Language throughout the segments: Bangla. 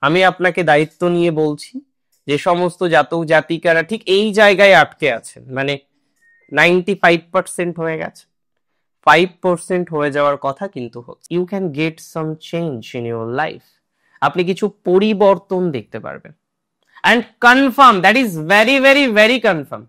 আমি আপনাকে দায়িত্ব নিয়ে বলছি, যে সমস্ত জাতক জাতিকারা ঠিক এই জায়গায় আটকে আছেন, মানে 95% হয়ে গেছে, 5% হয়ে যাওয়ার কথা কিন্তু হচ্ছে। You can get some change in your life. আপনি কিছু পরিবর্তন দেখতে পারবেন, and confirm, that is very very very confirm.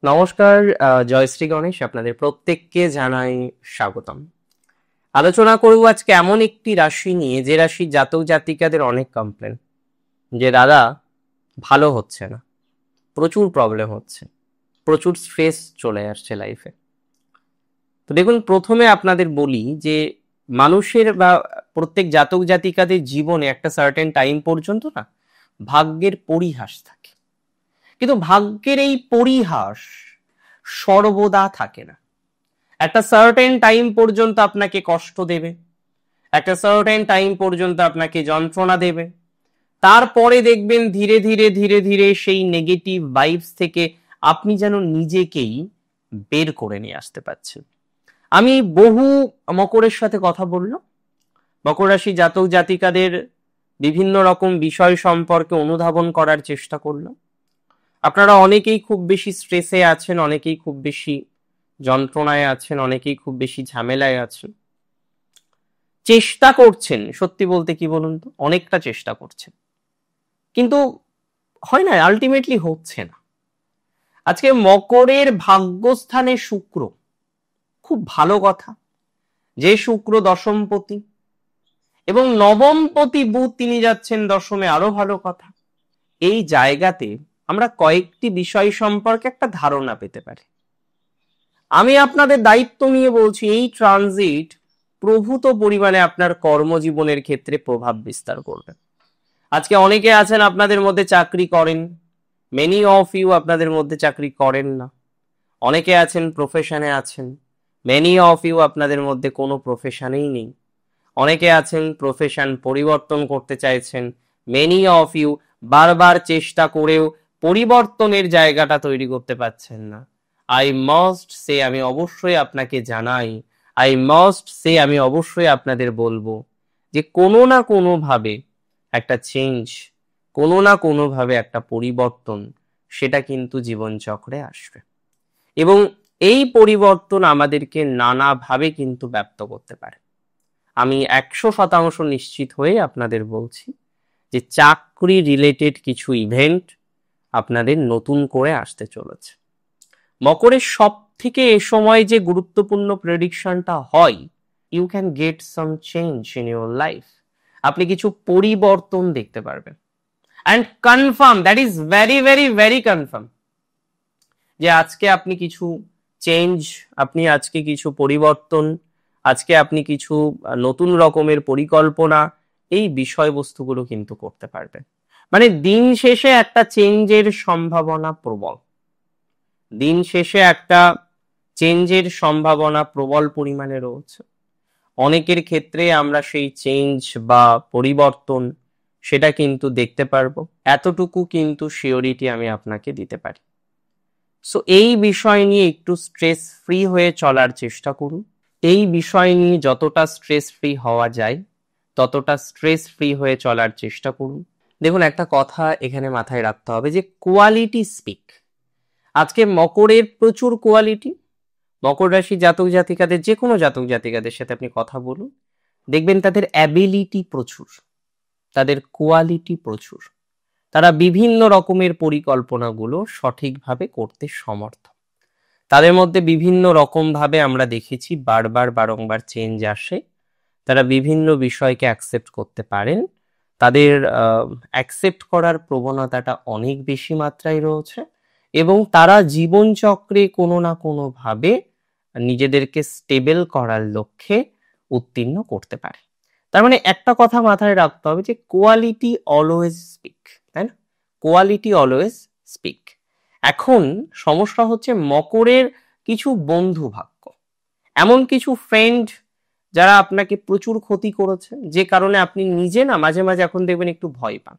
নমস্কার, জয়শ্রী গণেশ, আপনাদের প্রত্যেককে জানাই স্বাগতম। আলোচনা করব আজকে এমন একটি রাশি নিয়ে, যে রাশির জাতক জাতিকাদের অনেক কমপ্লেন যে দাদা ভালো হচ্ছে না, প্রচুর প্রবলেম হচ্ছে, প্রচুর স্ট্রেস চলে আসছে লাইফে। তো দেখুন, প্রথমে আপনাদের বলি যে মানুষের বা প্রত্যেক জাতক জাতিকাদের জীবনে একটা সার্টেন টাইম পর্যন্ত না ভাগ্যের পরিহাস থাকে, কিন্তু ভাগ্যের এই পরিহাস সর্বদা থাকে না। একটা সার্টেন টাইম পর্যন্ত আপনাকে কষ্ট দেবে, একটা সার্টেন টাইম পর্যন্ত আপনাকে যন্ত্রণা দেবে, তারপরে দেখবেন ধীরে ধীরে ধীরে ধীরে সেই নেগেটিভ ভাইবস থেকে আপনি যেন নিজেকেই বের করে নিয়ে আসতে পারছেন। আমি বহু মকরের সাথে কথা বললাম, মকর রাশি জাতক জাতিকাদের বিভিন্ন রকম বিষয় সম্পর্কে অনুধাবন করার চেষ্টা করলাম। আপনারা অনেকেই খুব বেশি স্ট্রেসে আছেন, অনেকেই খুব বেশি যন্ত্রণায় আছেন, অনেকেই খুব বেশি ঝামেলায় আছেন, চেষ্টা করছেন, সত্যি বলতে কি বলুন তো, অনেকটা চেষ্টা করছেন, কিন্তু হয় না, আলটিমেটলি হচ্ছে না। আজকে মকরের ভাগ্যস্থানে শুক্র, খুব ভালো কথা, যে শুক্র দশমপতি এবং নবমপতি বুধ, তিনি যাচ্ছেন দশমে, আরো ভালো কথা। এই জায়গাতে আমরা কয়েকটি বিষয় সম্পর্কে একটা ধারণা পেতে পারি। আমি আপনাদের দায়িত্ব নিয়ে বলছি, এই ট্রানজিট প্রভূত পরিমাণে আপনার কর্মজীবনের ক্ষেত্রে প্রভাব বিস্তার করবে। আজকে অনেকে আছেন আপনাদের মধ্যে চাকরি করেন, মেনি অফ ইউ আপনাদের মধ্যে চাকরি করেন না। অনেকে আছেন প্রফেশনে আছেন, মেনি অফ ইউ আপনাদের মধ্যে কোনো প্রফেশনেই নেই। অনেকে আছেন প্রফেশন পরিবর্তন করতে চাইছেন, মেনি অফ ইউ বারবার চেষ্টা করেও পরিবর্তনের জায়গাটা তৈরি করতে পারছেন না। আই মাস্ট সে, আমি অবশ্যই আপনাকে জানাই, আই মাস্ট সে, আমি অবশ্যই আপনাদের বলবো যে কোনো না কোনো ভাবে একটা চেঞ্জ, কোনো না কোনো ভাবে একটা পরিবর্তন, সেটা কিন্তু জীবনচক্রে আসবে, এবং এই পরিবর্তন আমাদেরকে নানাভাবে কিন্তু ব্যক্ত করতে পারে। আমি 100% নিশ্চিত হয়ে আপনাদের বলছি যে চাকরি রিলেটেড কিছু ইভেন্ট আপনাদের নতুন করে আসতে চলেছে। মকরের সব থেকে এ সময় যে গুরুত্বপূর্ণ প্রেডিকশনটা হয়, you can get some change in your life. আপনি কিছু পরিবর্তন দেখতে পারবেন, and confirm, that is very very very confirm, যে আজকে আপনি কিছু চেঞ্জ, আপনি আজকে কিছু পরিবর্তন, আজকে আপনি কিছু নতুন রকমের পরিকল্পনা, এই বিষয়বস্তুগুলো কিন্তু করতে পারবেন। মানে দিন শেষে একটা চেঞ্জের সম্ভাবনা প্রবল, দিন শেষে একটা চেঞ্জের সম্ভাবনা প্রবল পরিমাণে রয়েছে। অনেকের ক্ষেত্রে আমরা সেই চেঞ্জ বা পরিবর্তন সেটা কিন্তু দেখতে পারবো, এতটুকু কিন্তু সিওরিটি আমি আপনাকে দিতে পারি। সো এই বিষয় নিয়ে একটু স্ট্রেস ফ্রি হয়ে চলার চেষ্টা করুন। এই বিষয় নিয়ে যতটা স্ট্রেস ফ্রি হওয়া যায় ততটা স্ট্রেস ফ্রি হয়ে চলার চেষ্টা করুন। দেখুন, একটা কথা এখানে মাথায় রাখতে হবে যে কোয়ালিটি স্পিক। আজকে মকরের প্রচুর কোয়ালিটি, মকর রাশি জাতক জাতিকাদের, যে কোনো জাতক জাতিকাদের সাথে আপনি কথা বলুন, দেখবেন তাদের অ্যাবিলিটি প্রচুর, তাদের কোয়ালিটি প্রচুর, তারা বিভিন্ন রকমের পরিকল্পনাগুলো সঠিকভাবে করতে সমর্থ। তাদের মধ্যে বিভিন্ন রকম ভাবে আমরা দেখেছি বারবার বারংবার চেঞ্জ আসে, তারা বিভিন্ন বিষয়কে অ্যাকসেপ্ট করতে পারেন, তাদের অ্যাকসেপ্ট করার প্রবণতাটা অনেক বেশি মাত্রায় রয়েছে, এবং তারা জীবনচক্রে কোনো না কোনো ভাবে নিজেদেরকে স্টেবল করার লক্ষ্যে উত্তীর্ণ করতে পারে। তার মানে একটা কথা মাথায় রাখতে হবে যে কোয়ালিটি অলওয়েজ স্পিক। তাই না? Quality always speak. এখন সমস্যা হচ্ছে মকরের কিছু বন্ধু ভাগ্য, এমন কিছু ফ্রেন্ড যারা আপনাকে প্রচুর ক্ষতি করেছে, যে কারণে আপনি নিজে না মাঝে মাঝে এখন দেখবেন একটু ভয় পান।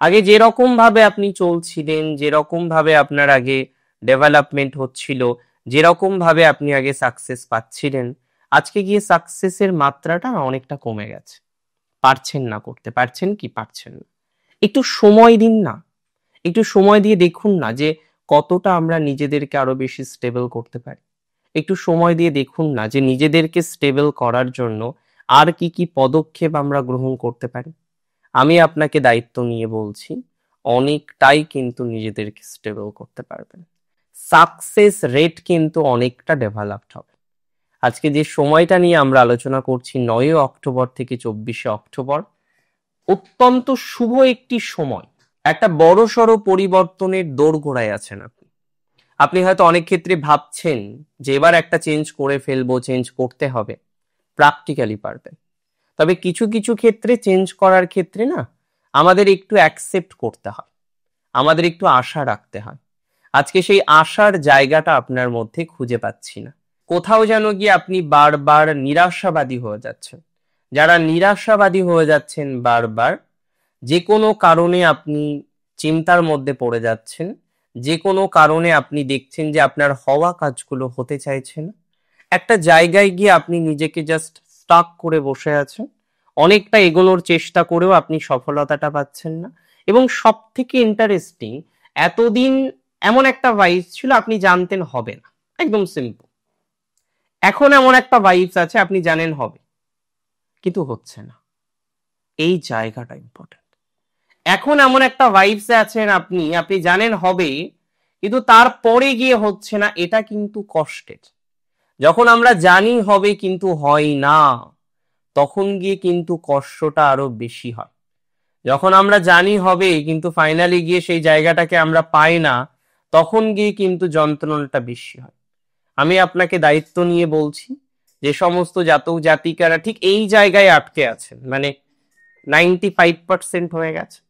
আগে যেরকম ভাবে আপনি চলছিলেন, যেরকম ভাবে আপনার আগে ডেভেলপমেন্ট হচ্ছিল, যেরকম ভাবে আপনি আগে সাকসেস পাচ্ছিলেন, আজকে গিয়ে সাকসেসের মাত্রাটা না অনেকটা কমে গেছে। পারছেন না করতে, পারছেন কি পারছেন না। একটু সময় দিন না, একটু সময় দিয়ে দেখুন না যে কতটা আমরা নিজেদেরকে আরো বেশি স্টেবল করতে পারি। একটু সময় দিয়ে দেখুন না যে নিজেদেরকে স্টেবল করার জন্য আর কি কি পদক্ষেপ আমরা গ্রহণ করতে পারি। আমি আপনাকে দায়িত্ব নিয়ে বলছি, অনেকটাই কিন্তু নিজেদেরকে স্টেবল করতে পারবেন। সাকসেস রেট কিন্তু অনেকটা ডেভেলপড হবে। আজকে যে সময়টা নিয়ে আমরা আলোচনা করছি, 9 অক্টোবর থেকে 24 অক্টোবর, অত্যন্ত শুভ একটি সময়। একটা বড়সড় পরিবর্তনের দোরগোড়ায় আছেন আপনি। আপনি হয়তো অনেক ক্ষেত্রে ভাবছেন যে এবার একটা চেঞ্জ করে ফেলবো, চেঞ্জ করতে হবে। প্র্যাকটিক্যালি পারবেন, তবে কিছু কিছু ক্ষেত্রে চেঞ্জ করার ক্ষেত্রে না আমাদের একটু অ্যাকসেপ্ট করতে হয়, আমাদের একটু আশা রাখতে হয়। আজকে সেই আশার জায়গাটা আপনার মধ্যে খুঁজে পাচ্ছি না। কোথাও যেন গিয়ে আপনি বারবার নিরাশাবাদী হয়ে যাচ্ছেন। যারা নিরাশাবাদী হয়ে যাচ্ছেন বারবার, যে কোনো কারণে আপনি চিন্তার মধ্যে পড়ে যাচ্ছেন, যে কোনো কারণে আপনি দেখছেন যে আপনার হওয়া কাজগুলো হতে চাইছে না, একটা জায়গায় গিয়ে আপনি নিজেকে জাস্ট স্টাক করে বসে আছেন, অনেকটা এগোনোর চেষ্টা করেও আপনি সফলতাটা পাচ্ছেন না। এবং সব থেকে ইন্টারেস্টিং, এতদিন এমন একটা ভাইবস ছিল আপনি জানতেন হবে না, একদম সিম্পল। এখন এমন একটা ভাইবস আছে আপনি জানেন হবে, কিন্তু হচ্ছে না। এই জায়গাটা ইম্পর্টেন্ট। এখন এমন একটা ভাইবসে আছেন আপনি, আপনি জানেন হবে, কিন্তু তারপরে গিয়ে হচ্ছে না, এটা কিন্তু কষ্টের। যখন আমরা জানি হবে কিন্তু হয় না, তখন গিয়ে কিন্তু কষ্টটা আরো বেশি হয়। যখন আমরা জানি হবে কিন্তু ফাইনালি গিয়ে সেই জায়গাটাকে আমরা পাই না, তখন গিয়ে কিন্তু যন্ত্রণাটা বেশি হয়। আমি আপনাকে দায়িত্ব নিয়ে বলছি, যে সমস্ত জাতক জাতিকারা ঠিক এই জায়গায় আটকে আছেন, মানে 95% হয়ে গেছে,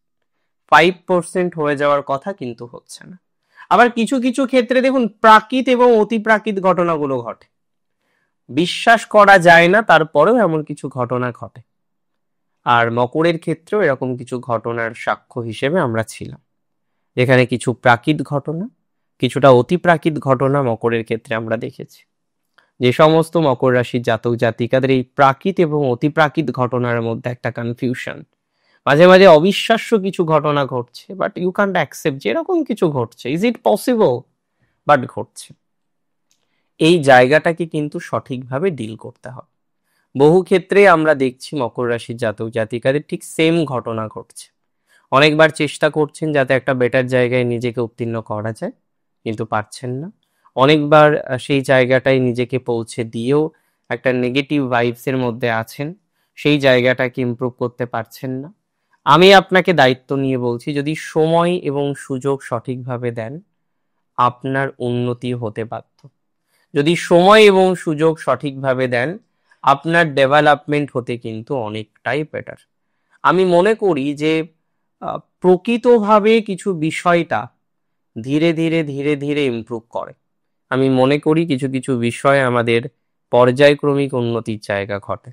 5% হয়ে যাওয়ার কথা কিন্তু হচ্ছে না। আবার কিছু কিছু ক্ষেত্রে দেখুন প্রাকৃত এবং অতিপ্রাকৃত ঘটনাগুলো ঘটে, বিশ্বাস করা যায় না, তারপরেও এমন কিছু ঘটনা ঘটে। আর মকরের ক্ষেত্রেও এরকম কিছু ঘটনার সাক্ষ্য হিসেবে আমরা ছিলাম, যেখানে কিছু প্রাকৃত ঘটনা, কিছুটা অতিপ্রাকৃত ঘটনা মকরের ক্ষেত্রে আমরা দেখেছি। যে সমস্ত মকর রাশির জাতক জাতিকাদের এই প্রাকৃত এবং অতিপ্রাকৃত ঘটনার মধ্যে একটা কনফিউশন, মাঝে মাঝে অবিশ্বাস্য কিছু ঘটনা ঘটছে, বাট ইউ ক্যান্ট অ্যাকসেপ্ট যেরকম কিছু ঘটছে, ইজ ইট পসিবল, বাট ঘটছে। এই জায়গাটাকে কিন্তু সঠিকভাবে ডিল করতে হবে। বহু ক্ষেত্রে আমরা দেখছি মকর রাশির জাতক জাতিকাদের ঠিক সেম ঘটনা ঘটছে। অনেকবার চেষ্টা করছেন যাতে একটা বেটার জায়গায় নিজেকে উত্তীর্ণ করা যায়, কিন্তু পারছেন না। অনেকবার সেই জায়গাটায় নিজেকে পৌঁছে দিয়েও একটা নেগেটিভ ভাইবসের মধ্যে আছেন, সেই জায়গাটাকে ইমপ্রুভ করতে পারছেন না। আমি আপনাকে দায়িত্ব নিয়ে বলছি, যদি সময় এবং সুযোগ সঠিকভাবে দেন, আপনার উন্নতি হতে বাধ্য। যদি সময় এবং সুযোগ সঠিকভাবে দেন, আপনার ডেভেলপমেন্ট হতে কিন্তু অনেকটাই বেটার। আমি মনে করি যে প্রকৃতভাবে কিছু বিষয়টা ধীরে ধীরে ধীরে ধীরে ইমপ্রুভ করে। আমি মনে করি কিছু কিছু বিষয় আমাদের পর্যায়ক্রমিক উন্নতির জায়গা ঘটে।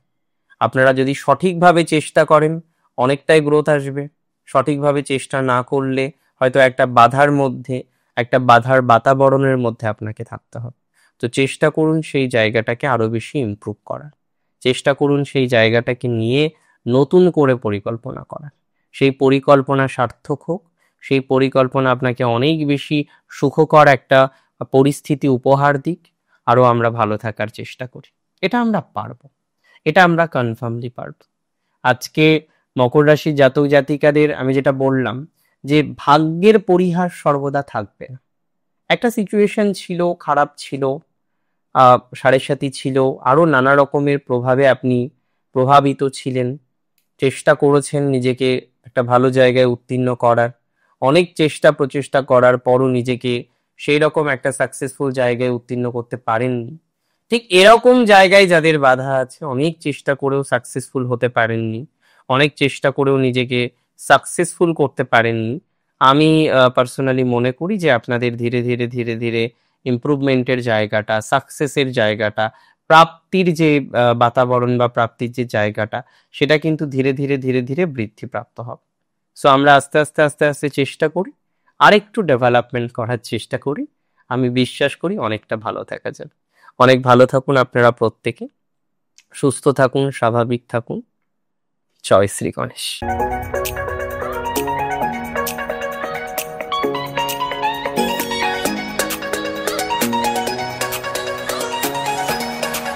আপনারা যদি সঠিকভাবে চেষ্টা করেন, অনেকটাই গ্রোথ আসবে। সঠিকভাবে চেষ্টা না করলে হয়তো একটা বাধার মধ্যে, একটা বাধার বাতাবরণের মধ্যে আপনাকে থাকতে হবে। তো চেষ্টা করুন সেই জায়গাটাকে আরো বেশি ইমপ্রুভ করার, চেষ্টা করুন সেই জায়গাটাকে নিয়ে নতুন করে পরিকল্পনা করার। সেই পরিকল্পনা সার্থক হোক, সেই পরিকল্পনা আপনাকে অনেক বেশি সুখকর একটা পরিস্থিতি উপহার দিক, আরো আমরা ভালো থাকার চেষ্টা করি। এটা আমরা পারবো, এটা আমরা কনফার্মলি পারবো। আজকে মকর রাশির জাতক জাতিকাদের আমি যেটা বললাম, যে ভাগ্যের পরিহাস সর্বদা থাকবে না। একটা সিচুয়েশন ছিল, খারাপ ছিল, সাড়ে সাথী ছিল, আরো নানা রকমের প্রভাবে আপনি প্রভাবিত ছিলেন, চেষ্টা করেছেন নিজেকে একটা ভালো জায়গায় উত্তীর্ণ করার, অনেক চেষ্টা প্রচেষ্টা করার পরও নিজেকে সেই রকম একটা সাকসেসফুল জায়গায় উত্তীর্ণ করতে পারেননি। ঠিক এরকম জায়গায় যাদের বাধা আছে, অনেক চেষ্টা করেও সাকসেসফুল হতে পারেননি, অনেক চেষ্টা করেও নিজেকে সাকসেসফুল করতে পারেননি, আমি পার্সোনালি মনে করি যে আপনাদের ধীরে ধীরে ধীরে ধীরে ইমপ্রুভমেন্টের জায়গাটা, সাকসেসের জায়গাটা, প্রাপ্তির যে বাতাবরণ বা প্রাপ্তির যে জায়গাটা, সেটা কিন্তু ধীরে ধীরে ধীরে ধীরে বৃদ্ধিপ্রাপ্ত হবে। সো আমরা আস্তে আস্তে আস্তে আস্তে চেষ্টা করি, আরেকটু ডেভেলপমেন্ট করার চেষ্টা করি। আমি বিশ্বাস করি অনেকটা ভালো থাকা যাবে। অনেক ভালো থাকুন আপনারা প্রত্যেকে, সুস্থ থাকুন, স্বাভাবিক থাকুন। জয় শ্রী গণেশ।